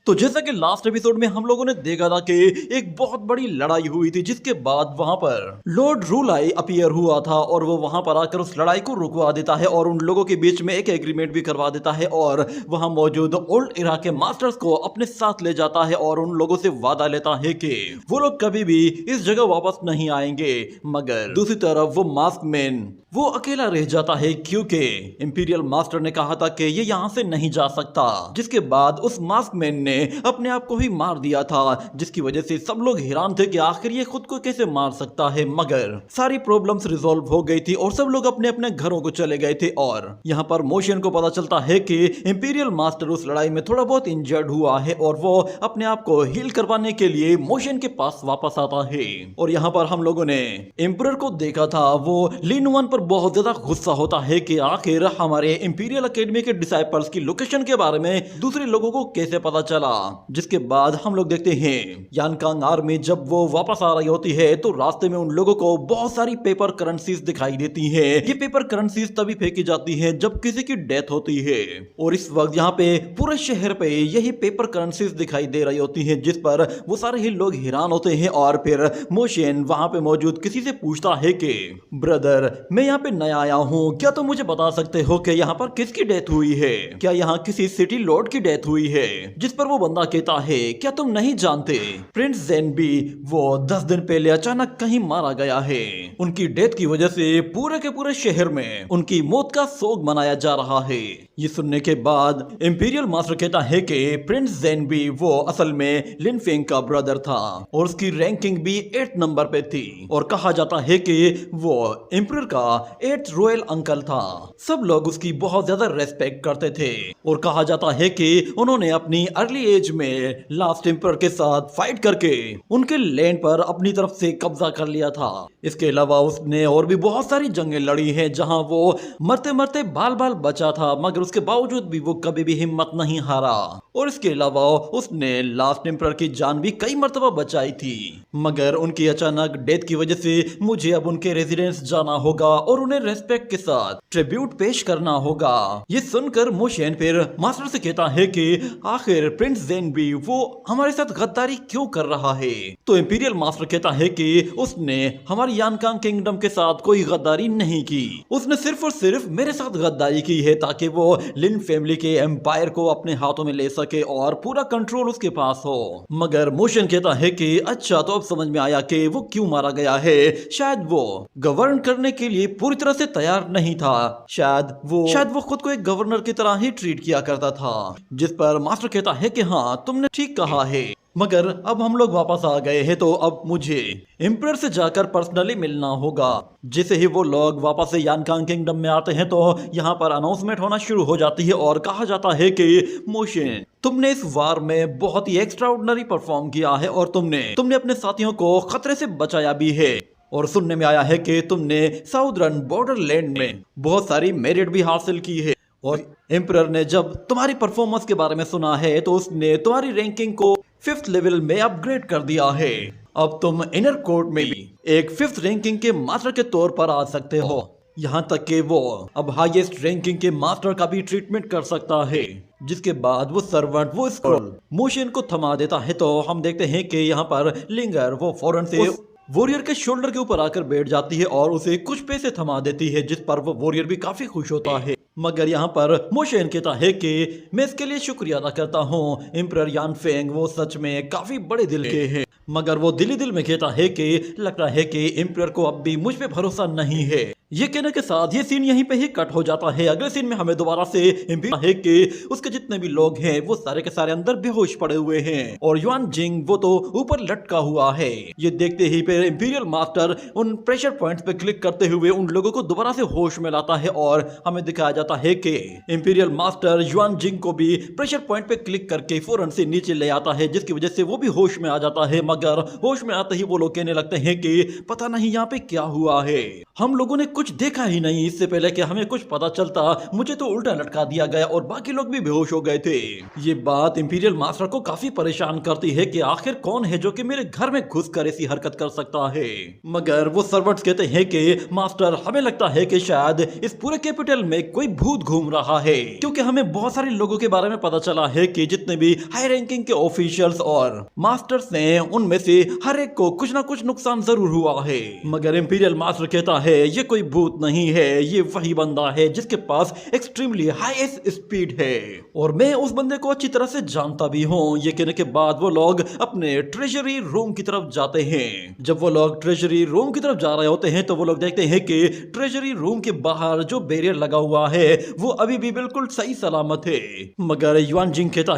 तो जैसा कि लास्ट एपिसोड में हम लोगों ने देखा था कि एक बहुत बड़ी लड़ाई हुई थी, जिसके बाद वहां पर लॉर्ड रूलाई अपीयर हुआ था और वो वहां पर आकर उस लड़ाई को रुकवा देता है और उन लोगों के बीच में एक एग्रीमेंट भी करवा देता है और वहां मौजूद ओल्ड इरा के मास्टर्स को अपने साथ ले जाता है और उन लोगों से वादा लेता है कि वो लोग कभी भी इस जगह वापस नहीं आएंगे। मगर दूसरी तरफ वो मास्क मैन वो अकेला रह जाता है, क्योंकि इंपीरियल मास्टर ने कहा था कि ये यहाँ से नहीं जा सकता। जिसके बाद उस मास्क मैन ने अपने आप को ही मार दिया था, जिसकी वजह से सब लोग हैरान थे कि आखिर ये खुद को कैसे मार सकता है। मगर सारी प्रॉब्लम्स रिजॉल्व हो गई थी और सब लोग अपने अपने घरों को चले गए थे। और यहाँ पर मोशन को पता चलता है कि इंपीरियल मास्टर उस लड़ाई में थोड़ा बहुत इंजर्ड हुआ है और वो अपने आप को हील करवाने के लिए मोशन के पास वापस आता है। और यहाँ पर हम लोगों ने एम्परर को देखा था, वो लिन वन पर बहुत ज्यादा गुस्सा होता है कि आखिर हमारे इंपीरियल एकेडमी के डिसाइपल्स की लोकेशन के बारे में दूसरे लोगों को कैसे पता चला। जिसके बाद हम लोग देखते हैं यानकांग आर्मी जब वो वापस आ रही होती है तो रास्ते में उन लोगों को बहुत सारी पेपर करेंसीज दिखाई देती हैं। ये पेपर करेंसीज तभी फेंकी जाती हैं जब किसी की डेथ होती है और इस वक्त यहाँ पे पूरे शहर पे यही पेपर करेंसीज दिखाई दे रही होती हैं, जिस पर वो सारे ही लोग हैरान होते हैं। और फिर मोशन वहां पे मौजूद किसी से पूछता है कि ब्रदर, मैं यहाँ पे नया आया हूँ, क्या तुम मुझे बता सकते हो कि यहाँ पर किसकी डेथ हुई है? क्या यहाँ किसी सिटी लॉर्ड की डेथ हुई है? जिस पर वो बंदा कहता है, क्या तुम नहीं जानते प्रिंस ज़ेनबी वो 10 दिन पहले अचानक कहीं मारा गया है। उनकी डेथ की वजह से पूरे के पूरे शहर में उनकी मौत का शोक मनाया जा रहा है। ये सुनने के बाद इंपीरियल मास्टर कहता है कि प्रिंस ज़ेनबी वो असल में लिन फेंग का ब्रदर था और उसकी रैंकिंग भी 8 नंबर पे थी और कहा जाता है कि वो एम्परर का 8th रॉयल अंकल था। सब लोग उसकी बहुत ज्यादा रेस्पेक्ट करते थे और कहा जाता है कि उन्होंने अपनी अर्ली एज में लास्ट एम्परर के साथ फाइट करके उनके लैंड पर अपनी तरफ से कब्जा कर लिया था। इसके अलावा उसने और भी बहुत सारी जंगें लड़ी हैं जहां वो मरते मरते बाल बाल बचा था, मगर उसके बावजूद भी वो कभी भी हिम्मत नहीं हारा। और इसके अलावा उसने लास्ट एम्परर की जान भी कई मर्तबा बचाई थी। मगर उनकी अचानक डेथ की वजह से मुझे अब उनके रेजिडेंस जाना होगा और उन्हें रेस्पेक्ट के साथ ट्रिब्यूट पेश करना होगा। ये सुनकर मोशन फिर मास्टर से कहता है कि आखिर प्रिंस ज़ेनबी वो हमारे साथ गद्दारी क्यों कर रहा है? तो इंपीरियल मास्टर कहता है कि उसने हमारी यानकांग किंगडम के साथ कोई गद्दारी नहीं की, उसने सिर्फ और सिर्फ मेरे साथ गद्दारी की है ताकि वो लिन फैमिली के एम्पायर को अपने हाथों में ले सके और पूरा कंट्रोल उसके पास हो। मगर मोशन कहता है कि अच्छा, तो अब समझ में आया कि वो क्यों मारा गया है। शायद वो गवर्न करने के लिए पूरी तरह से तैयार नहीं था, शायद वो खुद को एक गवर्नर की तरह ही ट्रीट किया करता था। जिस पर मास्टर कहता है कि हाँ, तुमने ठीक कहा है, मगर अब हम लोग वापस आ गए हैं तो अब मुझे एम्परर से जाकर पर्सनली मिलना होगा। जैसे ही वो लोग वापस से यानकांग किंगडम में आते हैं तो यहाँ पर अनाउंसमेंट होना शुरू हो जाती है और कहा जाता है कि मोशन, तुमने इस वार में बहुत ही एक्स्ट्राऑर्डिनरी परफॉर्म किया है और तुमने अपने साथियों को खतरे से बचाया भी है। और सुनने में आया है कि तुमने साउदर्न बॉर्डरलैंड में बहुत सारी मेरिट भी हासिल की है। और एम्परर ने जब तुम्हारी परफॉर्मेंस के बारे में सुना है तो उसने तुम्हारी रैंकिंग को 5th लेवल में अपग्रेड कर दिया है। अब तुम इनर कोर्ट में भी एक 5th रैंकिंग के मास्टर के तौर पर आ सकते हो। यहाँ तक कि वो अब हाईएस्ट रैंकिंग के मास्टर का भी ट्रीटमेंट कर सकता है। जिसके बाद वो सर्वेंट वो स्क्रॉल मोशन को थमा देता है तो हम देखते हैं कि यहाँ पर लिंगर वो फौरन से वॉरियर के शोल्डर के ऊपर आकर बैठ जाती है और उसे कुछ पैसे थमा देती है, जिस पर वो वॉरियर भी काफी खुश होता है। मगर यहाँ पर मोशन कहता है कि मैं इसके लिए शुक्रिया अदा करता हूँ, एम्परर यान फेंग वो सच में काफी बड़े दिल के हैं। मगर वो दिल ही दिल में कहता है कि लगता है कि एम्परर को अब भी मुझ पे भरोसा नहीं है। ये कहने के साथ ये सीन यहीं पे ही कट हो जाता है। अगले सीन में हमें दोबारा से एम्परर है कि उसके जितने भी लोग हैं वो सारे के सारे अंदर बेहोश पड़े हुए हैं और युआन जिंग वो तो ऊपर लटका हुआ है। ये देखते ही फिर इंपीरियल मास्टर उन प्रेशर पॉइंट्स पे क्लिक करते हुए उन लोगों को दोबारा से होश में लाता है और हमें दिखाया जाता है कि इंपीरियल मास्टर युआन जिंग को भी प्रेशर पॉइंट पे क्लिक करके फौरन से नीचे ले आता है, जिसकी वजह से वो भी होश में आ जाता है। मगर होश में आते ही वो लोग कहने लगते हैं कि पता नहीं यहाँ पे क्या हुआ है, हम लोगों ने कुछ देखा ही नहीं। इससे पहले कि हमें कुछ पता चलता मुझे तो उल्टा लटका दिया गया और बाकी लोग भी बेहोश हो गए थे। ये बात इंपीरियल मास्टर को काफी परेशान करती है कि आखिर कौन है जो कि मेरे घर में घुसकर ऐसी हरकत कर सकता है। मगर वो सर्वेंट्स कहते हैं कि मास्टर, हमें लगता है कि शायद इस पूरे कैपिटल में कोई भूत घूम रहा है, क्योंकि हमें बहुत सारे लोगों के बारे में पता चला है कि जितने भी हाई रैंकिंग के ऑफिशियल्स और मास्टर्स हैं उनमें से हर एक को कुछ ना कुछ नुकसान जरूर हुआ है। मगर इंपीरियल मास्टर कहता है ये कोई भूत नहीं है, ये वही बंदा है जिसके पास एक्सट्रीमली हाईएस्ट स्पीड है और मैं उस बंदे को अच्छी तरह से जानता भी हूँ। ये कहने के बाद वो लोग अपने ट्रेजरी रूम की तरफ जाते हैं। जब वो लोग ट्रेजरी रूम की तरफ जा रहे होते हैं तो वो लोग देखते हैं कि ट्रेजरी रूम के बाहर जो बैरियर लगा हुआ है वो अभी भी बिल्कुल सही सलामत है। मगर युआन जिंग कहता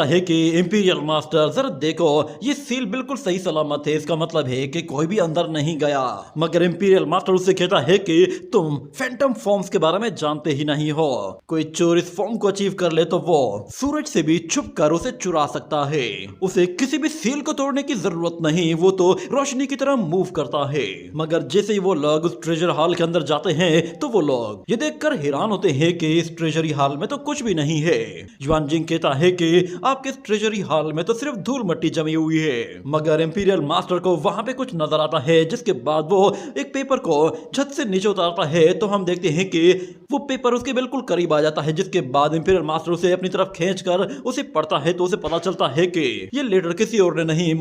है कि इंपीरियल मास्टर जरा देखो, ये सील बिल्कुल सही सलामत है, इसका मतलब है कि कोई भी अंदर नहीं गया। मगर इंपीरियल मास्टर उससे कहता है कि तुम फैंटम फॉर्म्स के बारे में जानते ही नहीं हो। कोई चोर इस फॉर्म को अचीव कर ले तो वो सूरज से भी छुप कर उसे चुरा सकता है। उसे किसी भी सील को तोड़ने की जरूरत नहीं, वो तो रोशनी की तरह मूव करता है। मगर जैसे ही वो लोग उस ट्रेजर हॉल के अंदर जाते हैं तो वो लोग ये देखकर हैरान होते हैं कि इस ट्रेजरी हॉल में तो कुछ भी नहीं है। युआन जिंग कहता है कि आपके ट्रेजरी हॉल में तो सिर्फ धूल मट्टी जमी हुई है। मगर इंपीरियल मास्टर को वहां पे कुछ नजर आता है, जिसके बाद वो एक पेपर को छत से नीचे उतारता है तो हम देखते हैं कि वो पेपर उसके बिल्कुल करीब आ जाता है। जिसके बाद इंपीरियल मास्टर उसे अपनी तरफ खींचकर उसे पढ़ता है तो उसे पता चलता है कि ये लेटर किसी और ने नहीं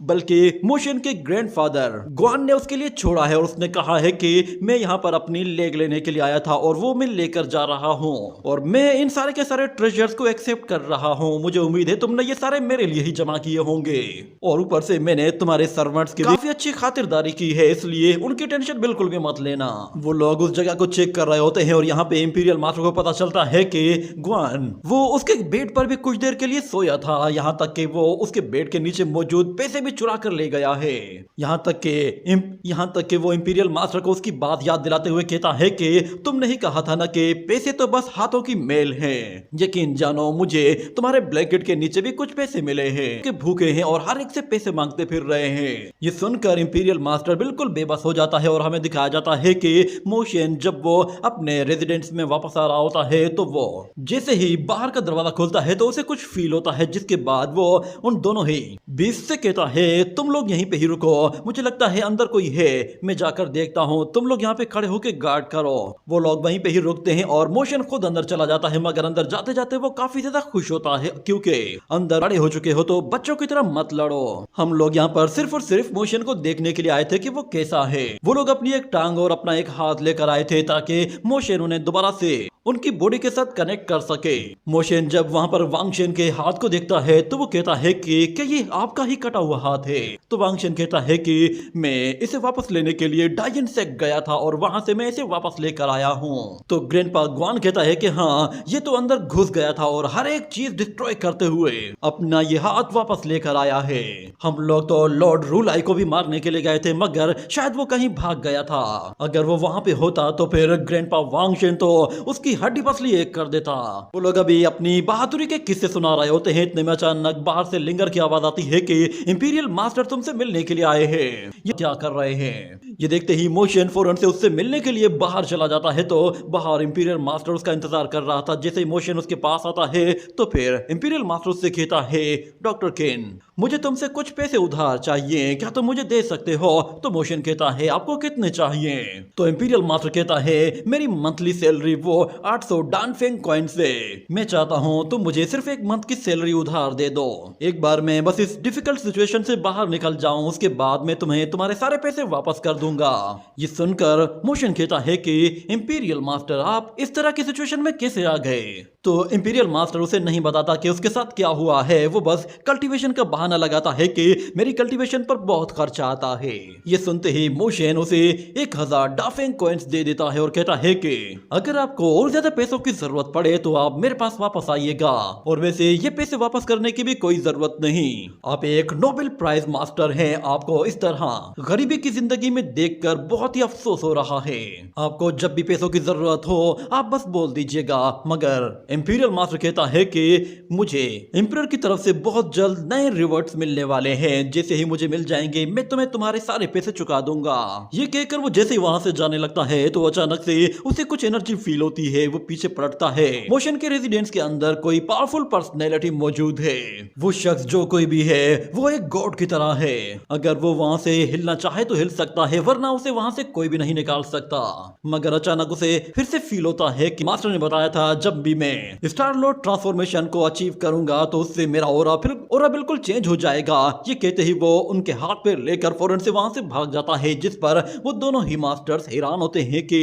बल्कि मोशन के ग्रैंडफादर ग्वान ने उसके लिए छोड़ा है और उसने कहा है कि मैं यहाँ पर अपनी लेग लेने के लिए आया था और वो मैं लेकर जा रहा हूँ और मैं इन सारे के सारे ट्रेजर्स को एक्सेप्ट कर रहा हूँ। मुझे उम्मीद है तुमने ये सारे मेरे लिए ही जमा किए होंगे और ऊपर से मैंने तुम्हारे सर्वेंट्स की काफी अच्छी खातिरदारी की है, इसलिए उनकी टेंशन बिल्कुल भी मत लेना। वो लोग उस जगह को चेक कर रहे होते हैं और यहाँ पे इंपीरियल मास्टर को पता चलता है कि ग्वान वो उसके बेड पर भी कुछ देर के लिए सोया था, यहाँ तक कि वो उसके बेड के नीचे मौजूद पैसे भी चुरा कर ले गया है। यहाँ तक कि वो इंपीरियल मास्टर को उसकी बात याद दिलाते हुए कहता है कि तुमने ही कहा था ना कि पैसे तो बस हाथों की मेल है। यकीन जानो मुझे तुम्हारे ब्लैंकेट के नीचे भी कुछ पैसे मिले हैं कि भूखे हैं और हर एक से पैसे मांगते फिर रहे हैं। ये सुनकर इंपीरियल मास्टर बिल्कुल बेबस हो जाता है और हमें दिखाया जाता है कि मोशन जब वो अपने रेजिडेंस में वापस आ रहा होता है तो वो जैसे ही बाहर का दरवाजा खोलता है तो उसे कुछ फील होता है। जिसके बाद वो उन दोनों ही बीस से कहता है तुम लोग यहीं पे ही रुको, मुझे लगता है अंदर कोई है, मैं जाकर देखता हूँ, तुम लोग यहाँ पे खड़े होकर गार्ड करो। वो लोग वहीं पे ही रुकते हैं और मोशन खुद अंदर चला जाता है। मगर अंदर जाते जाते वो काफी ज्यादा खुश होता है क्योंकि अंदर बड़े हो चुके हो तो बच्चों की तरह मत लड़ो। हम लोग यहाँ पर सिर्फ और सिर्फ मोशन को देखने के लिए आए थे कि वो कैसा है। वो लोग अपनी एक टांग और अपना एक हाथ लेकर आए थे ताकि मोशन उन्हें दोबारा से उनकी बॉडी के साथ कनेक्ट कर सके। मोशन जब वहाँ पर वांगशेन के हाथ को देखता है तो वो कहता है कि क्या ये आपका ही कटा हुआ हाथ है? तो वांगशेन कहता है कि मैं इसे वापस लेने के लिए डायन सेक गया था और वहां से मैं इसे वापस लेकर आया हूँ। तो ग्रैंडपा ग्वान कहता है कि हाँ, ये तो अंदर घुस गया था और हर एक चीज डिस्ट्रॉय करते हुए अपना ये हाथ वापस लेकर आया है। हम लोग तो लॉर्ड रूलाई को भी मारने के लिए गए थे मगर शायद वो कहीं भाग गया था। अगर वो वहां पे होता तो फिर ग्रैंडपा वांगशेन तो उसकी हड्डी पसली एक कर देता। वो लोग अभी अपनी बहादुरी के किस्से सुना रहे होते हैं, इतने में अचानक बाहर से लिंगर की आवाज आती है कि इंपीरियल मास्टर तुमसे मिलने के लिए आए हैं। ये क्या कर रहे हैं? ये देखते ही मोशन फौरन से उससे मिलने के लिए बाहर चला जाता है तो बाहर इंपीरियल मास्टर उसका इंतजार कर रहा था। जैसे ही मोशन उसके पास आता है तो फिर इंपीरियल मास्टर उससे कहता है डॉक्टर केन, मुझे तुमसे कुछ पैसे उधार चाहिए, क्या तुम मुझे दे सकते हो? तो मोशन कहता है आपको कितने चाहिए? तो इंपीरियल मास्टर कहता है मेरी मंथली सैलरी वो 800 डानफेंग कॉइन्स है। मैं चाहता हूँ तुम मुझे सिर्फ एक मंथ की सैलरी उधार दे दो। एक बार मैं बस इस डिफिकल्ट सिचुएशन से बाहर निकल जाऊं, उसके बाद मैं तुम्हें तुम्हारे सारे पैसे वापस कर दूंगा। ये सुनकर मोशन कहता है कि इंपीरियल मास्टर आप इस तरह की सिचुएशन में कैसे आ गए? तो इंपीरियल मास्टर उसे नहीं बताता कि उसके साथ क्या हुआ है। वो बस कल्टीवेशन का बहाना लगाता है कि मेरी कल्टीवेशन पर बहुत खर्चा आता है। ये सुनते ही मोशन उसे 1000 डाफेंग कॉइन्स दे देता है और कहता है कि अगर आपको और ज्यादा पैसों की जरूरत पड़े तो आप मेरे पास वापस आइएगा। और वैसे ये पैसे वापस करने की भी कोई जरूरत नहीं, आप एक नोबेल प्राइज मास्टर हैं। आपको इस तरह गरीबी की जिंदगी में देखकर बहुत ही अफसोस हो रहा है। आपको जब भी पैसों की जरूरत हो आप बस बोल दीजिएगा। मगर इंपीरियल मास्टर कहता है कि मुझे एम्परर की तरफ से बहुत जल्द नए रिवॉर्ड रिवॉर्ड्स मिलने वाले हैं, जैसे ही मुझे मिल जाएंगे मैं तुम्हें तुम्हारे सारे पैसे चुका दूंगा। ये कहकर वो जैसे ही वहां से जाने लगता है तो अचानक से उसे कुछ एनर्जी फील होती है। वो पीछे पलटता है। मोशन के रेजिडेंस के अंदर कोई पावरफुल पर्सनैलिटी मौजूद है। वो शख्स जो कोई भी है वो एक गॉड की तरह है। अगर वो वहां से हिलना चाहे तो हिल सकता है, वरना उसे वहां से कोई भी नहीं निकाल सकता। मगर अचानक उसे फिर से फील होता है कि मास्टर ने बताया था जब भी मैं स्टार लॉर्ड ट्रांसफॉर्मेशन को अचीव करूंगा तो उससे मेरा ऑरा बिल्कुल चेंज हो जाएगा। ये कहते ही वो उनके हाथ पे लेकर फौरन से वहां से भाग जाता है, जिस पर वो दोनों ही मास्टर्स हैरान होते हैं कि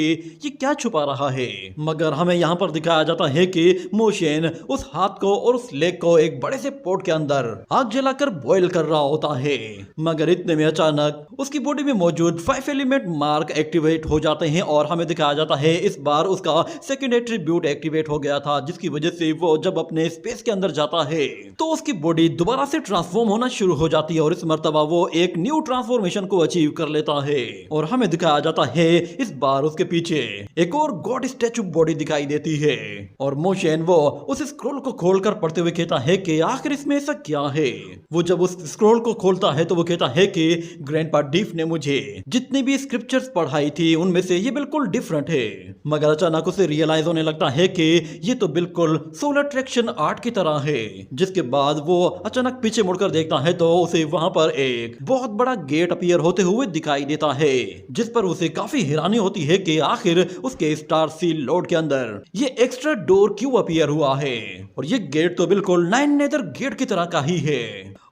ये क्या छुपा रहा है। मगर हमें यहाँ पर दिखाया जाता है कि मोशन उस हाथ को और उस लेग को एक बड़े से पोट के अंदर आग जलाकर बॉईल कर रहा होता है। मगर इतने में अचानक उसकी बॉडी में मौजूद 5 एलिमेंट मार्क एक्टिवेट हो जाते हैं और हमें दिखाया जाता है इस बार उसका सेकंड एट्रीब्यूट एक्टिवेट हो गया था, जिसकी वजह से वो जब अपने स्पेस के अंदर जाता है तो उसकी बॉडी दोबारा से ट्रांसफॉर्म होना शुरू हो जाती है और इस मर्तबा वो एक न्यू ट्रांसफॉर्मेशन को अचीव कर लेता है। और हमें दिखाया जाता है इस बार उसके पीछे एक और गॉड स्टैचू बॉडी दिखाई देती है और मोशन वो उस स्क्रोल को खोलकर पढ़ते हुए कहता है कि आखिर इसमें ऐसा क्या है। वो जब उस स्क्रोल को खोलता है तो वो कहता है कि ग्रैंडपा डीफ ने मुझे जितनी भी स्क्रिप्चर्स पढ़ाई थी उनमें से ये बिल्कुल डिफरेंट है। मगर अचानक उसे रियलाइज होने लगता है कि ये तो बिल्कुल सोलर ट्रैक्शन आर्ट की तरह है। जिसके बाद वो अचानक पीछे मुड़कर देखता है तो उसे वहां पर एक बहुत बड़ा गेट अपीयर होते हुए दिखाई देता है, जिस पर उसे काफी हैरानी होती है कि आखिर उसके स्टार सील लॉर्ड के अंदर ये एक्स्ट्रा डोर क्यों अपीयर हुआ है। और ये गेट तो बिल्कुल 9 नेदर गेट की तरह का ही है।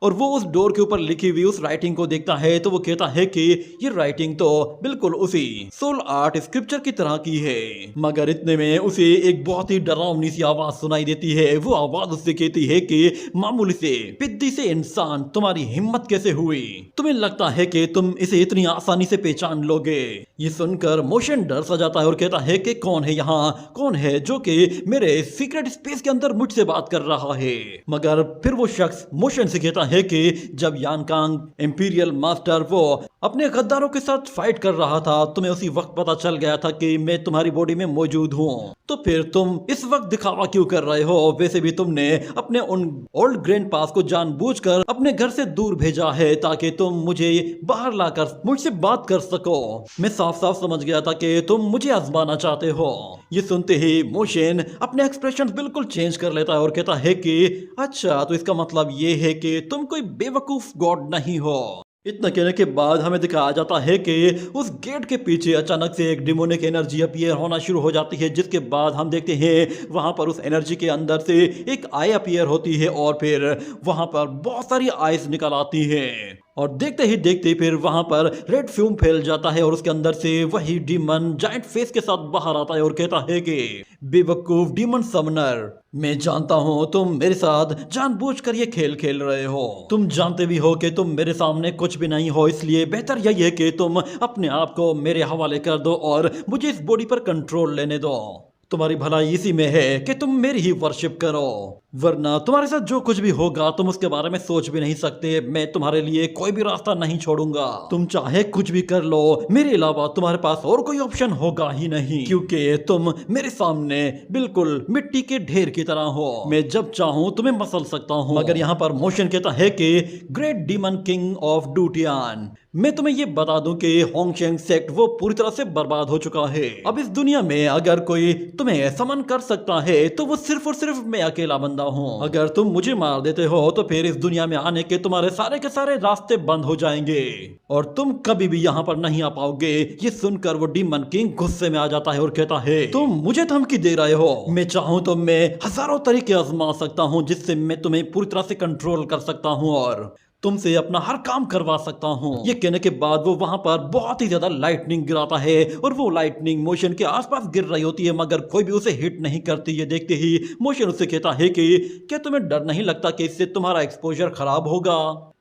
और वो उस डोर के ऊपर लिखी हुई उस राइटिंग को देखता है तो वो कहता है कि ये राइटिंग तो बिल्कुल उसी सोल आर्ट स्क्रिप्चर की तरह की है। मगर इतने में उसे एक बहुत ही डरावनी सी आवाज सुनाई देती है। वो आवाज उससे कहती है कि मामूली से पिद्दी से इंसान तुम्हारी हिम्मत कैसे हुई, तुम्हें लगता है कि तुम इसे इतनी आसानी से पहचान लोगे। ये सुनकर मोशन डर सा जाता है और कहता है कि कौन है यहाँ, कौन है जो कि मेरे सीक्रेट स्पेस के अंदर मुझसे बात कर रहा है। मगर फिर वो शख्स मोशन से कहता है कि जब यानकांग इंपीरियल मास्टर वो अपने गद्दारों के साथ फाइट कर रहा था तुम्हें उसी वक्त पता चल गया था कि मैं तुम्हारी बॉडी में मौजूद हूँ, तो फिर तुम इस वक्त दिखावा क्यों कर रहे हो। वैसे भी तुमने अपने उन ओल्ड ग्रैंड पास को जानबूझकर अपने घर से दूर भेजा है ताकि तुम मुझे बाहर लाकर मुझसे बात कर सको। मैं साफ साफ समझ गया था कि तुम मुझे आजमाना चाहते हो। ये सुनते ही मोशन अपने एक्सप्रेशन बिल्कुल चेंज कर लेता है और कहता है कि अच्छा तो इसका मतलब ये है कि तुम कोई बेवकूफ गॉड नहीं हो। इतना कहने के बाद हमें दिखाया जाता है कि उस गेट के पीछे अचानक से एक डिमोनिक एनर्जी अपीयर होना शुरू हो जाती है, जिसके बाद हम देखते हैं वहां पर उस एनर्जी के अंदर से एक आई अपीयर होती है और फिर वहां पर बहुत सारी आइज निकल आती हैं। और देखते ही देखते फिर वहां पर रेड फ्यूम फैल जाता है और उसके अंदर से वही डीमन जायंट फेस के साथ बाहर आता है और कहता है कि बेवकूफ डीमन समनर, मैं जानता हूं तुम मेरे साथ जानबूझकर ये खेल खेल रहे हो। तुम जानते भी हो कि तुम मेरे सामने कुछ भी नहीं हो, इसलिए बेहतर यही है कि तुम अपने आप को मेरे हवाले कर दो और मुझे इस बॉडी पर कंट्रोल लेने दो। तुम्हारी भलाई इसी में है कि तुम मेरी ही वर्शिप करो, वरना तुम्हारे साथ जो कुछ भी होगा तुम उसके बारे में सोच भी नहीं सकते। मैं तुम्हारे लिए कोई भी रास्ता नहीं छोड़ूंगा। तुम चाहे कुछ भी कर लो, मेरे अलावा तुम्हारे पास और कोई ऑप्शन होगा ही नहीं, क्योंकि तुम मेरे सामने बिल्कुल मिट्टी के ढेर की तरह हो। मैं जब चाहूँ तुम्हें मसल सकता हूँ। मगर यहाँ पर मोशन कहता है कि ग्रेट डीमन किंग ऑफ डूटियान, मैं तुम्हें ये बता दूं कि होंगशेंग सेक्ट वो पूरी तरह से बर्बाद हो चुका है। अब इस दुनिया में अगर कोई तुम्हें समन कर सकता है तो वो सिर्फ और सिर्फ मैं अकेला बंदा हूँ। अगर तुम मुझे मार देते हो तो फिर इस दुनिया में आने के तुम्हारे सारे के सारे रास्ते बंद हो जाएंगे और तुम कभी भी यहाँ पर नहीं आ पाओगे। ये सुनकर वो डीमन किंग गुस्से में आ जाता है और कहता है तुम मुझे धमकी दे रहे हो। मैं चाहूँ तो मैं हजारों तरीके आजमा सकता हूँ जिससे मैं तुम्हें पूरी तरह से कंट्रोल कर सकता हूँ और तुमसे अपना हर काम करवा सकता हूँ। ये कहने के बाद वो वहां पर बहुत ही ज्यादा लाइटनिंग गिराता है और वो लाइटनिंग मोशन के आसपास गिर रही होती है, मगर कोई भी उसे हिट नहीं करती। ये देखते ही मोशन उससे कहता है कि क्या तुम्हें डर नहीं लगता कि इससे तुम्हारा एक्सपोजर खराब होगा।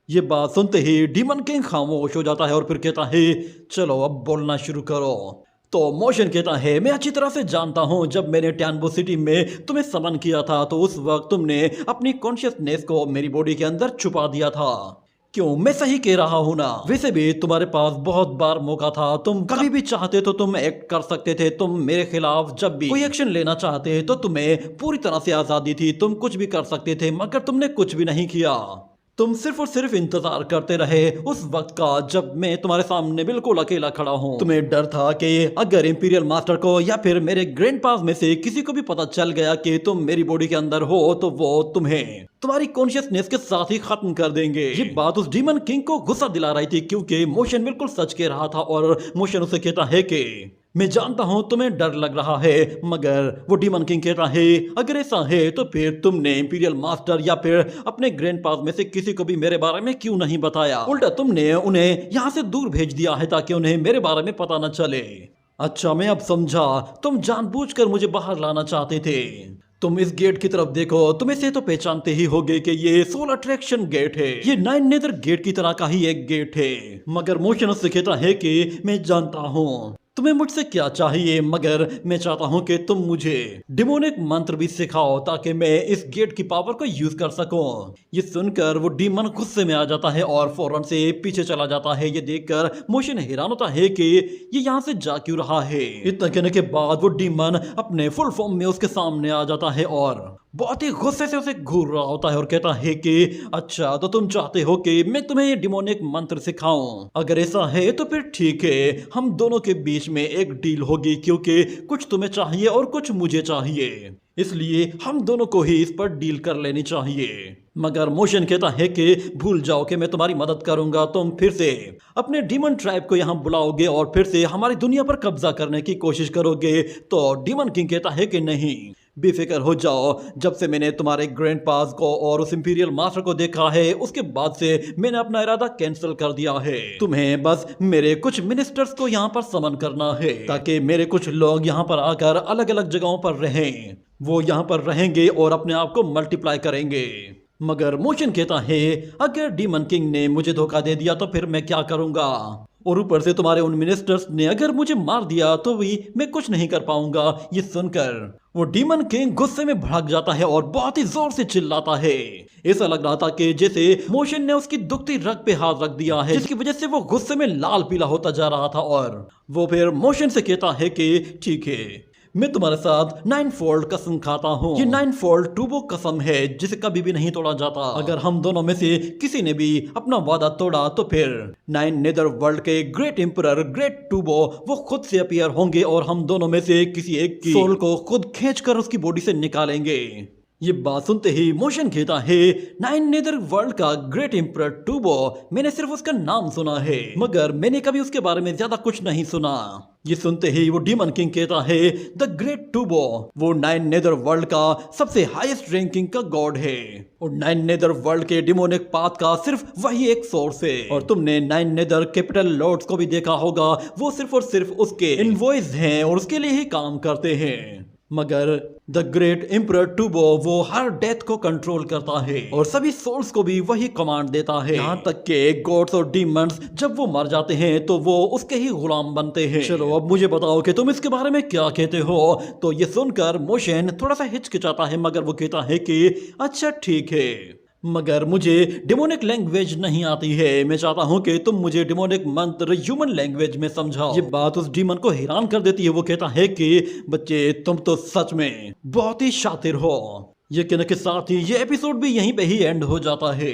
ये बात सुनते ही डीमन किंग खामोश हो जाता है और फिर कहता है चलो अब बोलना शुरू करो। तो मोशन कहता है मैं अच्छी तरह से जानता हूं, जब मैंने टैनबो सिटी में तुम्हें समन किया था तो उस वक्त तुमने अपनी कॉन्शियसनेस को मेरी बॉडी के अंदर छुपा दिया था। क्यों, मैं सही कह रहा हूं ना? वैसे भी तुम्हारे पास बहुत बार मौका था, तुम कभी भी चाहते तो तुम एक्ट कर सकते थे। तुम मेरे खिलाफ जब भी कोई एक्शन लेना चाहते तो तुम्हें पूरी तरह से आजादी थी, तुम कुछ भी कर सकते थे, मगर तुमने कुछ भी नहीं किया। तुम सिर्फ और सिर्फ इंतजार करते रहे उस वक्त का जब मैं तुम्हारे सामने बिल्कुल अकेला खड़ा हूँ। तुम्हें डर था कि अगर इंपीरियल मास्टर को या फिर मेरे ग्रैंडपास में से किसी को भी पता चल गया कि तुम मेरी बॉडी के अंदर हो तो वो तुम्हें तुम्हारी कॉन्शियसनेस के साथ ही खत्म कर देंगे। ये बात उस डीमन किंग को गुस्सा दिला रही थी क्योंकि मोशन बिल्कुल सच कह रहा था और मोशन उसे कहता है कि मैं जानता हूं तुम्हें डर लग रहा है, मगर वो डीमन किंग कहता है अगर ऐसा है तो फिर तुमने इंपीरियल मास्टर या फिर अपने ग्रैंडपास में से किसी को भी मेरे बारे में क्यों नहीं बताया। उल्टा तुमने उन्हें यहाँ से दूर भेज दिया है ताकि उन्हें मेरे बारे में पता न चले। अच्छा मैं अब समझा, तुम जानबूझकर मुझे बाहर लाना चाहते थे। तुम इस गेट की तरफ देखो, तुम इसे तो पहचानते ही होगे कि ये सोल अट्रैक्शन गेट है। ये नाइन नेदर गेट की तरह का ही एक गेट है, मगर मोशन उससे कहता है कि मैं जानता हूँ तुम्हें मुझसे क्या चाहिए, मगर मैं चाहता हूं कि तुम मुझे डिमोनिक मंत्र भी सिखाओ ताकि मैं इस गेट की पावर को यूज कर सकूं। ये सुनकर वो डीमन गुस्से में आ जाता है और फौरन से पीछे चला जाता है। ये देखकर मोशन हैरान होता है कि ये यहाँ से जा क्यों रहा है। इतना कहने के बाद वो डीमन अपने फुल फॉर्म में उसके सामने आ जाता है और बहुत ही गुस्से से उसे घूर रहा होता है और कहता है कि अच्छा तो तुम चाहते हो कि मैं तुम्हें ये डिमोनिक मंत्र सिखाऊं। अगर ऐसा है तो फिर ठीक है, हम दोनों के बीच में एक डील होगी क्योंकि कुछ तुम्हें चाहिए और कुछ मुझे चाहिए, इसलिए हम दोनों को ही इस पर डील कर लेनी चाहिए। मगर मोशन कहता है कि भूल जाओ कि मैं तुम्हारी मदद करूंगा, तुम फिर से अपने डीमन ट्राइब को यहाँ बुलाओगे और फिर से हमारी दुनिया पर कब्जा करने की कोशिश करोगे। तो डीमन किंग कहता है कि नहीं, बेफिक्र हो जाओ, जब से मैंने तुम्हारे ग्रैंडपास को और उस इंपीरियल मास्टर को देखा है उसके बाद से मैंने अपना इरादा कैंसिल कर दिया है। तुम्हें बस मेरे कुछ मिनिस्टर्स को यहाँ पर समन करना है ताकि मेरे कुछ लोग यहाँ पर आकर अलग अलग जगहों पर रहें। वो यहाँ पर रहेंगे और अपने आप को मल्टीप्लाई करेंगे। मगर मोशन कहता है अगर डीमन किंग ने मुझे धोखा दे दिया तो फिर मैं क्या करूंगा, और ऊपर से तुम्हारे उन मिनिस्टर्स ने अगर मुझे मार दिया तो भी मैं कुछ नहीं कर पाऊंगा। ये सुनकर वो डीमन किंग गुस्से में भड़क जाता है और बहुत ही जोर से चिल्लाता है। ऐसा लग रहा था कि जैसे मोशन ने उसकी दुखती रग पे हाथ रख दिया है, जिसकी वजह से वो गुस्से में लाल पीला होता जा रहा था। और वो फिर मोशन से कहता है कि ठीक है, मैं तुम्हारे साथ 9 फोल्ड कसम खाता हूँ। ये 9 फोल्ड टूबो कसम है जिसे कभी भी नहीं तोड़ा जाता। अगर हम दोनों में से किसी ने भी अपना वादा तोड़ा तो फिर 9 नेदर वर्ल्ड के ग्रेट एम्परर ग्रेट टूबो वो खुद से अपीयर होंगे और हम दोनों में से किसी एक की सोल को खुद खींचकर उसकी बॉडी से निकालेंगे। ये बात सुनते ही मोशन कहता है 9 नेदर वर्ल्ड का ग्रेट एम्परर टूबो, मैंने सिर्फ उसका नाम सुना है मगर मैंने कभी उसके बारे में ज्यादा कुछ नहीं सुना। ये सुनते ही वो डीमन किंग कहता है द ग्रेट टूबो वो 9 नेदर वर्ल्ड का सबसे हाईएस्ट रैंकिंग का गॉड है और 9 नेदर वर्ल्ड के डिमोनिक पाथ का सिर्फ वही एक सोर्स है। और तुमने 9 नेदर कैपिटल लॉर्ड्स को भी देखा होगा, वो सिर्फ और सिर्फ उसके इनवॉइस हैं और उसके लिए ही काम करते हैं। मगर द ग्रेट एम्परर टूबो वो हर डेथ को कंट्रोल करता है और सभी सोल्स को भी वही कमांड देता है, यहाँ तक के गॉड्स और डीमंस जब वो मर जाते हैं तो वो उसके ही गुलाम बनते हैं। चलो अब मुझे बताओ कि तुम इसके बारे में क्या कहते हो। तो ये सुनकर मोशन थोड़ा सा हिचकिचाता है मगर वो कहता है कि अच्छा ठीक है, मगर मुझे डिमोनिक लैंग्वेज नहीं आती है, मैं चाहता हूँ कि तुम मुझे डिमोनिक मंत्र ह्यूमन लैंग्वेज में समझाओ। ये बात उस डीमन को हैरान कर देती है। वो कहता है कि बच्चे तुम तो सच में बहुत ही शातिर हो। ये कहने के साथ ही ये एपिसोड भी यहीं पे ही एंड हो जाता है।